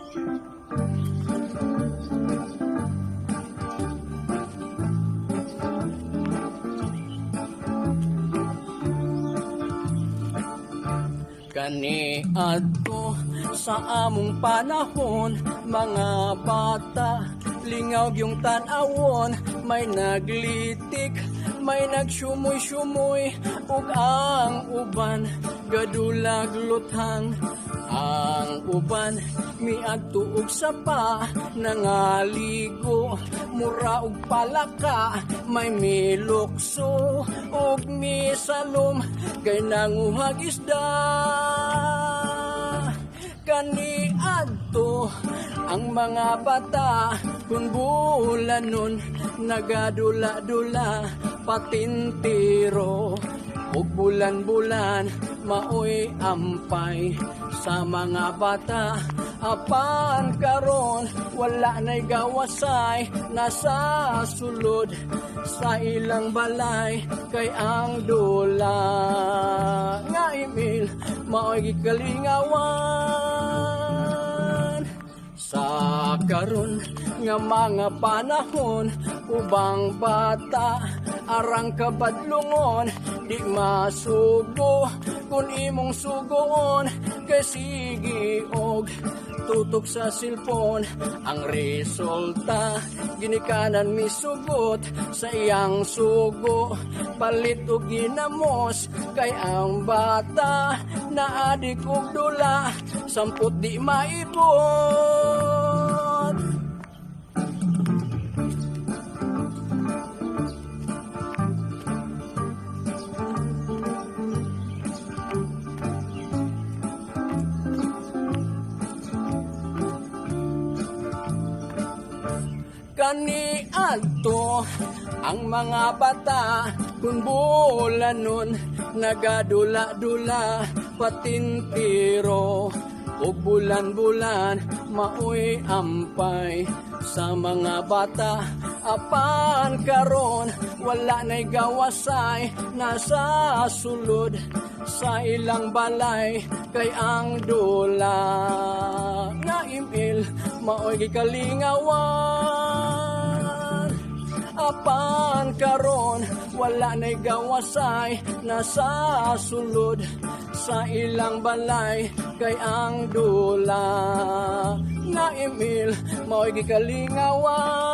Kani adto sa among panahon, mga bata, lingaw yung tanawon, may naglitik, may nagsumoy-sumoy, ug ang uban gadulag lutang. Ang uban miadto og sapa, nangaligo, mura og palaka, may milukso ug misalom, kay nanguhag isda. Kani adto ang mga bata, kun bulanon nagadula-dula, patintiro ug bulan-bulan maoy ampay sa mga bata. Apan karon wala na'y gawasay, nasa sulod sa ilang balay, kay ang dula nga imil maoy gikalingawan. Sa karon nga mga panahon, ubang bata arang kabadlungon, di masugo kun imong sugoon, kay sige og tutok sa silpon. Ang resulta ginikanan misugot sa iyang sugo, palit og ginamos, kay ang bata naadik og dula, samput di maibot. Kani adto ang mga bata, kun bulanon nagadula-dula, patintiro ug bulan-bulan maoy ampay sa mga bata. Apan karon wala na'y gawasay, nasa sulod sa ilang balay, kay ang dula nga imil maoy gikalingawan. Apan karon wala na'y gawasay, nasa sulod sa ilang balay, kay ang dula nga imil maoy gikalingawan.